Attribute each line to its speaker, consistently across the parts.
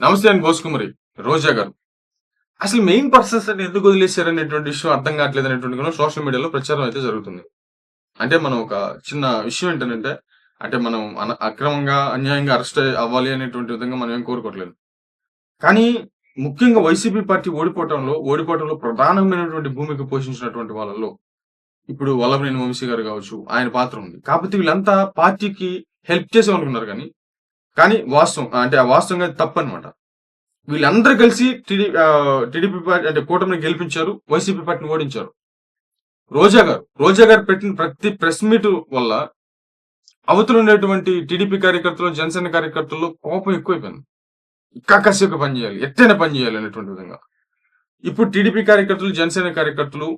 Speaker 1: నమస్తే అండి భోస్కుమరి రోజా గారు. అసలు మెయిన్ పర్సన్స్ అని ఎందుకు వదిలేశారనేటువంటి విషయం అర్థం కావట్లేదు అనేటువంటి కూడా సోషల్ మీడియాలో ప్రచారం అయితే జరుగుతుంది. అంటే మనం ఒక చిన్న విషయం ఏంటంటే అంటే మనం అక్రమంగా, అన్యాయంగా అరెస్ట్ అవ్వాలి అనేటువంటి విధంగా మనం ఏం కోరుకోవట్లేదు. కానీ ముఖ్యంగా వైసీపీ పార్టీ ఓడిపోవటంలో ప్రధానమైనటువంటి భూమిక పోషించినటువంటి వాళ్ళలో ఇప్పుడు వల్లభనేని వంశీ గారు కావచ్చు, ఆయన పాత్ర ఉంది. కాకపోతే వీళ్ళంతా పార్టీకి హెల్ప్ చేసేవాళ్ళున్నారు కానీ వాస్తవం అంటే ఆ వాస్తవంగా తప్పనమాట. వీళ్ళందరూ కలిసి టీడీపీ పార్టీ అంటే కూటమిని గెలిపించారు. వైసీపీ పార్టీని ఓడించారు. రోజా గారు పెట్టిన ప్రతి ప్రెస్ మీట్ వల్ల అవతల ఉండేటువంటి టీడీపీ కార్యకర్తలు, జనసేన కార్యకర్తల్లో కోపం ఎక్కువైపోయింది. ఇంకా కసిగా పనిచేయాలి, ఎత్తైన పని చేయాలి అనేటువంటి విధంగా. ఇప్పుడు టీడీపీ కార్యకర్తలు, జనసేన కార్యకర్తలు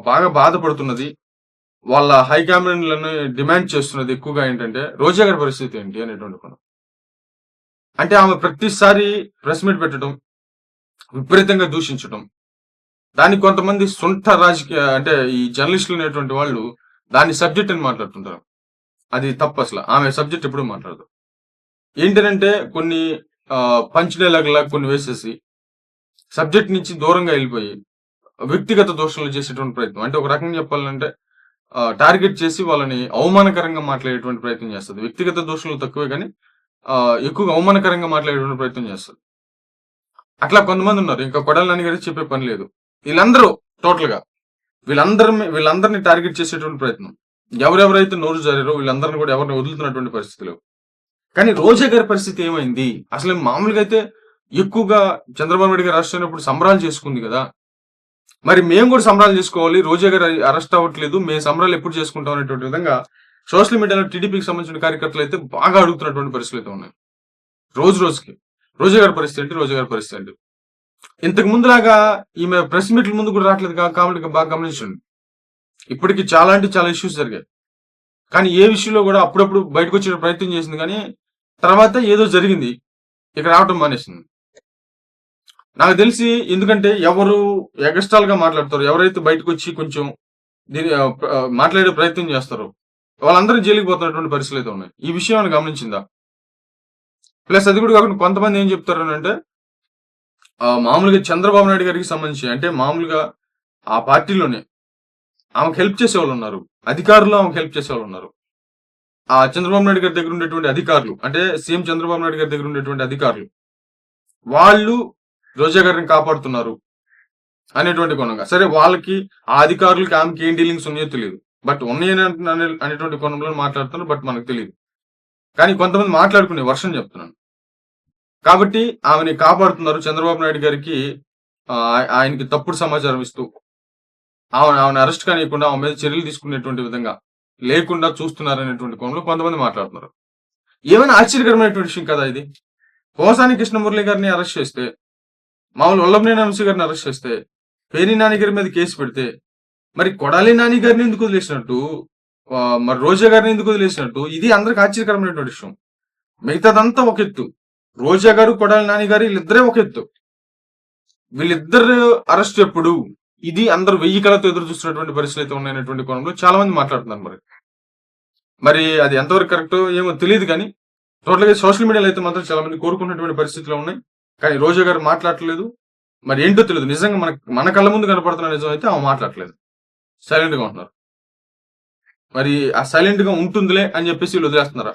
Speaker 1: బాగా బాధపడుతున్నది. వాళ్ళ హైకమాండ్‌లను డిమాండ్ చేస్తున్నది ఎక్కువగా ఏంటంటే రోజా గారి పరిస్థితి ఏంటి అనేటువంటి కోణం. అంటే ఆమె ప్రతిసారి ప్రెస్ మీట్ పెట్టడం, విపరీతంగా దూషించడం. దాన్ని కొంతమంది సొంత రాజకీయ అంటే ఈ జర్నలిస్టులు అనేటువంటి వాళ్ళు దాన్ని సబ్జెక్ట్ అని మాట్లాడుతుంటారు. అది తప్పసల. ఆమె సబ్జెక్ట్ ఎప్పుడూ మాట్లాడదు. ఏంటనంటే కొన్ని పంచ్ డైలాగ్‌లాగా కొన్ని వేసేసి, సబ్జెక్ట్ నుంచి దూరంగా ఎళ్ళిపోయి, వ్యక్తిగత దూషణలు చేసేటువంటి ప్రయత్నం. అంటే ఒక రకంగా చెప్పాలంటే టార్గెట్ చేసి వాళ్ళని అవమానకరంగా మాట్లాడేటువంటి ప్రయత్నం చేస్తది. వ్యక్తిగత దూషణలు తక్కువే గానీ ఎక్కువగా అవమానకరంగా మాట్లాడేటువంటి ప్రయత్నం చేస్తది. అట్లా కొంతమందున్నారు. ఇంకా కొడాలి నాని గారికి చెప్పే పని లేదు. వీళ్ళందరూ టోటల్‌గా వీళ్ళందరిని టార్గెట్ చేసేటువంటి ప్రయత్నం. ఎవరెవరైతే నోరు జారారో వీళ్ళందరిని కూడా ఎవరిని వదులుతున్నటువంటి పరిస్థితి లేవు. కానీ రోజా గారి పరిస్థితి ఏమైంది? అసలు మామూలుగా అయితే ఎక్కువగా చంద్రబాబు నాయుడు గారు అరెస్ట్ అయినప్పుడు సంబరాలు చేసుకుంది కదా! మరి మేము కూడా సంబరాలు చేసుకోవాలి. రోజా గారు అరెస్ట్ అవ్వట్లేదు. మేము సంబరాలు ఎప్పుడు చేసుకుంటాం అనేటువంటి విధంగా సోషల్ మీడియాలో టీడీపీకి సంబంధించిన కార్యకర్తలు అయితే బాగా అడుగుతున్నటువంటి పరిస్థితులు అయితే ఉన్నాయి. రోజుకి. రోజా గారి పరిస్థితి ఏంటి? రోజా గారి పరిస్థితి ఏంటి? ఇంతకు ముందులాగా ఈమె ప్రెస్ మీట్ల ముందు కూడా రావట్లేదు కామెడీగా బాగా గమనించండి. ఇప్పటికి చాలా అంటే చాలా ఇష్యూస్ జరిగాయి. కానీ ఏ విషయంలో కూడా అప్పుడప్పుడు బయటకు వచ్చే ప్రయత్నం చేసింది కానీ తర్వాత ఏదో జరిగింది. ఇక రావటం మానేసింది. నాకు తెలిసి ఎందుకంటే ఎవరు ఎగస్ట్రాల్‌గా మాట్లాడతారో, ఎవరైతే బయటకు వచ్చి కొంచెం దీన్ని మాట్లాడే ప్రయత్నం చేస్తారో వాళ్ళందరూ జైలుకి పోతున్నటువంటి పరిస్థితులు అయితే ఉన్నాయి. ఈ విషయం ఏమైనా గమనించిందా? ప్లస్ అది కూడా కాకుండా కొంతమంది ఏం చెప్తారనంటే మామూలుగా చంద్రబాబు నాయుడు గారికి సంబంధించి అంటే మామూలుగా ఆ పార్టీలోనే ఆమెకు హెల్ప్ చేసేవాళ్ళున్నారు. అధికారులు ఆమెకు హెల్ప్ చేసేవాళ్ళున్నారు. ఆ చంద్రబాబు నాయుడు గారి దగ్గర ఉండేటువంటి అధికారులు అంటే సీఎం చంద్రబాబు నాయుడు గారి దగ్గర ఉండేటువంటి అధికారులు వాళ్ళు రోజా గారిని కాపాడుతున్నారు అనేటువంటి కోణంగా. సరే వాళ్ళకి ఆ అధికారులకి ఆమెకి ఏం డీలింగ్స్ ఉన్నాయో తెలియదు. బట్ ఉన్నాయని అనేటువంటి కోణంలో మాట్లాడుతున్నారు. బట్ మనకు తెలియదు. కానీ కొంతమంది మాట్లాడుకునే వర్షం చెప్తున్నాను. కాబట్టి ఆమెని కాపాడుతున్నారు. చంద్రబాబు నాయుడు గారికి ఆయనకి తప్పుడు సమాచారం ఇస్తూ ఆమెను అరెస్ట్ కానీయకుండా ఆమె మీద చర్యలు తీసుకునేటువంటి విధంగా లేకుండా చూస్తున్నారనేటువంటి కోణంలో కొంతమంది మాట్లాడుతున్నారు. ఏమైనా ఆశ్చర్యకరమైనటువంటి విషయం కదా ఇది. పోసాని కృష్ణమురళి గారిని అరెస్ట్ చేస్తే, మామూలు వల్లభనేని వంశీ గారిని అరెస్ట్ చేస్తే, పేర్ని నాని గారి మీద కేసు పెడితే, మరి కొడాలి నాని గారిని ఎందుకు వదిలేసినట్టు, మరి రోజా గారిని ఎందుకు వదిలేసినట్టు, ఇది అందరికి ఆశ్చర్యకరమైనటువంటి విషయం. మిగతాదంతా ఒక ఎత్తు. రోజా గారు, కొడాలి నాని గారు వీళ్ళిద్దరే ఒక ఎత్తు. వీళ్ళిద్దరు అరెస్ట్ ఎప్పుడు? ఇది అందరూ 1000 కళ్ళతో ఎదురు చూస్తున్నటువంటి పరిస్థితులు అయితే ఉన్నాయనేటువంటి కోణంలో చాలా మంది మాట్లాడుతున్నారు మరి అది ఎంతవరకు కరెక్ట్ ఏమో తెలియదు కానీ టోటల్‌గా సోషల్ మీడియాలో అయితే మాత్రం చాలా మంది కోరుకున్నటువంటి పరిస్థితులు ఉన్నాయి. కానీ రోజా గారు మాట్లాడట్లేదు. మరి ఏంటో తెలియదు. నిజంగా మన కళ్ళ ముందు కనపడుతున్న నిజం అయితే ఆమె మాట్లాడట్లేదు. సైలెంట్‌గా ఉంటున్నారు. మరి ఆ సైలెంట్‌గా ఉంటుందిలే అని చెప్పేసి వీళ్ళు వదిలేస్తున్నారా?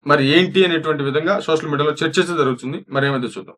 Speaker 1: మరి ఏంటి అనేటువంటి విధంగా సోషల్ మీడియాలో చర్చ అయితే జరుగుతుంది. మరి ఏమైతే చూద్దాం.